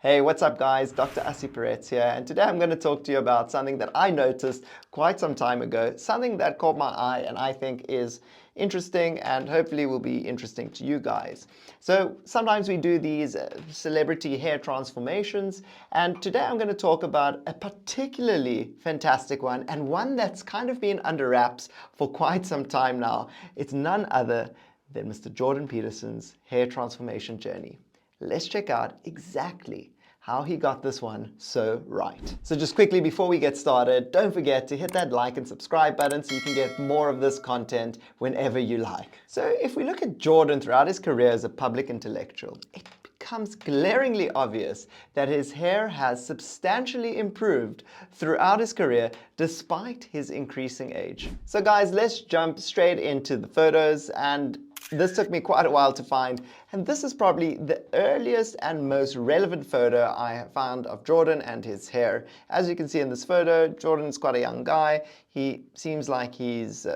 Hey, what's up guys? Dr. Asiparetz here, and today I'm going to talk to you about something that I noticed quite some time ago, something that caught my eye and I think is interesting and hopefully will be interesting to you guys. So sometimes we do these celebrity hair transformations, and today I'm going to talk about a particularly fantastic one and one that's kind of been under wraps for quite some time now. It's none other than Mr. Jordan Peterson's hair transformation journey. Let's check out exactly how he got this one so right. So just quickly before we get started, don't forget to hit that like and subscribe button so you can get more of this content whenever you like. So if we look at Jordan throughout his career as a public intellectual, it becomes glaringly obvious that his hair has substantially improved throughout his career despite his increasing age. So guys, let's jump straight into the photos, and this took me quite a while to find, and this is probably the earliest and most relevant photo I have found of Jordan and his hair. As you can see in this photo, Jordan's quite a young guy. He seems like he's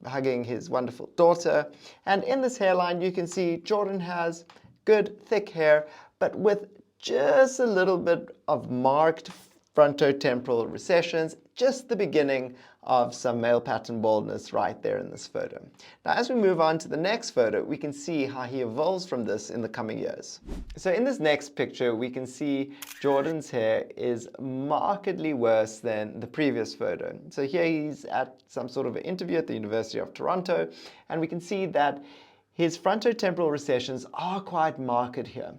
hugging his wonderful daughter. And in this hairline, you can see Jordan has good, thick hair, but with just a little bit of marked frontotemporal recessions, just the beginning of some male pattern baldness right there in this photo. Now, as we move on to the next photo, we can see how he evolves from this in the coming years. So in this next picture, we can see Jordan's hair is markedly worse than the previous photo. So here he's at some sort of an interview at the University of Toronto, and we can see that his frontotemporal recessions are quite marked here,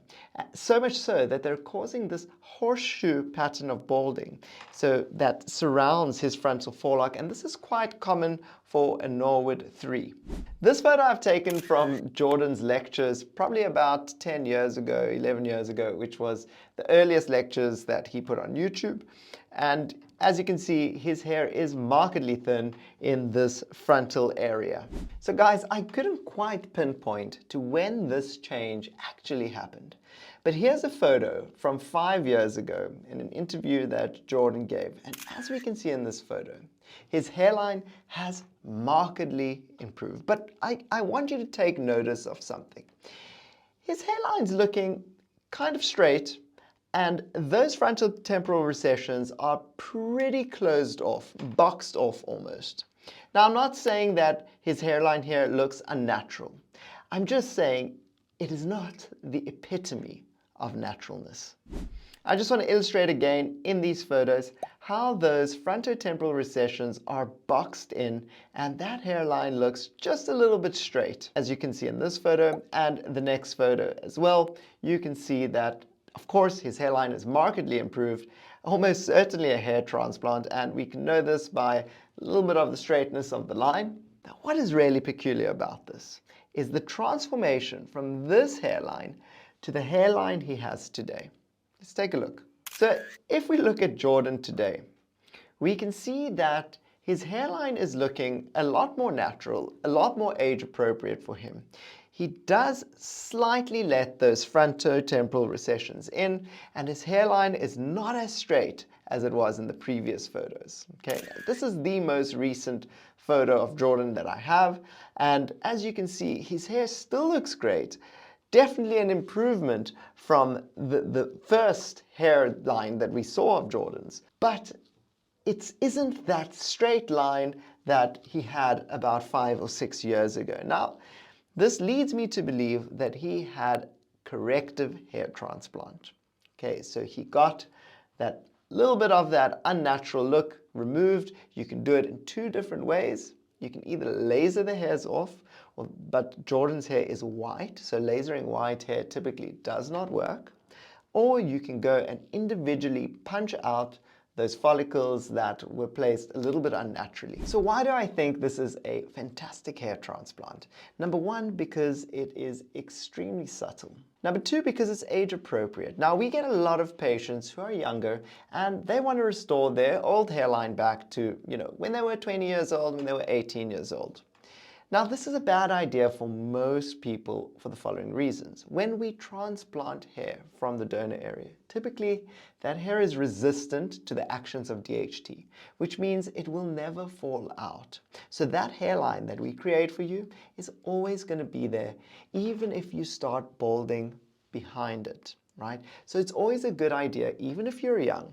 so much so that they're causing this horseshoe pattern of balding, so that surrounds his frontal forelock, and this is quite common for a Norwood 3. This photo I've taken from Jordan's lectures probably about 10 years ago, 11 years ago, which was the earliest lectures that he put on YouTube. And as you can see, his hair is markedly thin in this frontal area. So guys, I couldn't quite pinpoint to when this change actually happened. But here's a photo from 5 years ago in an interview that Jordan gave. And as we can see in this photo, his hairline has markedly improved. But I want you to take notice of something. His hairline's looking kind of straight, and those frontal temporal recessions are pretty closed off, boxed off almost. Now, I'm not saying that his hairline here looks unnatural. I'm just saying it is not the epitome of naturalness. I just want to illustrate again in these photos how those frontotemporal recessions are boxed in, and that hairline looks just a little bit straight. As you can see in this photo and the next photo as well, you can see that of course, his hairline is markedly improved, almost certainly a hair transplant, and we can know this by a little bit of the straightness of the line. Now, what is really peculiar about this is the transformation from this hairline to the hairline he has today. Let's take a look. So if we look at Jordan today, we can see that his hairline is looking a lot more natural, a lot more age appropriate for him. He does slightly let those frontotemporal recessions in, and his hairline is not as straight as it was in the previous photos. Okay, this is the most recent photo of Jordan that I have, and as you can see, his hair still looks great. Definitely an improvement from the first hairline that we saw of Jordan's, but it isn't that straight line that he had about 5 or 6 years ago. Now, this leads me to believe that he had corrective hair transplant. Okay, so he got that little bit of that unnatural look removed. You can do it in two different ways. You can either laser the hairs off, but Jordan's hair is white, so lasering white hair typically does not work. Or you can go and individually punch out those follicles that were placed a little bit unnaturally. So why do I think this is a fantastic hair transplant? Number one, because it is extremely subtle. Number two, because it's age appropriate. Now, we get a lot of patients who are younger and they want to restore their old hairline back to, when they were 20 years old, when they were 18 years old. Now, this is a bad idea for most people for the following reasons. When we transplant hair from the donor area, typically that hair is resistant to the actions of DHT, which means it will never fall out. So that hairline that we create for you is always going to be there, even if you start balding behind it. right? So it's always a good idea, even if you're young,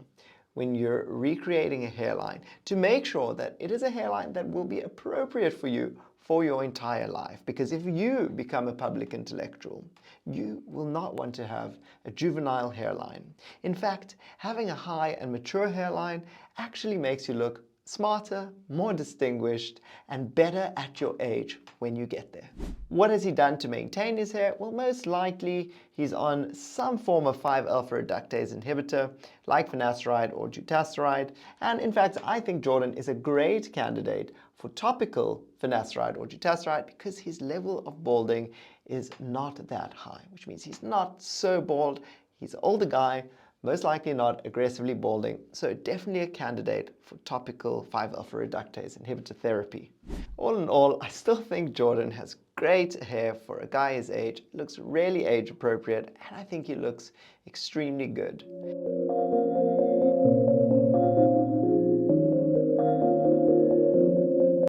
when you're recreating a hairline, to make sure that it is a hairline that will be appropriate for you for your entire life. Because if you become a public intellectual, you will not want to have a juvenile hairline. In fact, having a high and mature hairline actually makes you look smarter, more distinguished, and better at your age when you get there. What has he done to maintain his hair? Well, most likely he's on some form of 5-alpha reductase inhibitor like finasteride or dutasteride. And in fact, I think Jordan is a great candidate for topical finasteride or dutasteride because his level of balding is not that high, which means he's not so bald. He's an older guy, most likely not aggressively balding, so definitely a candidate for topical 5-alpha reductase inhibitor therapy. All in all, I still think Jordan has great hair for a guy his age, looks really age appropriate, and I think he looks extremely good.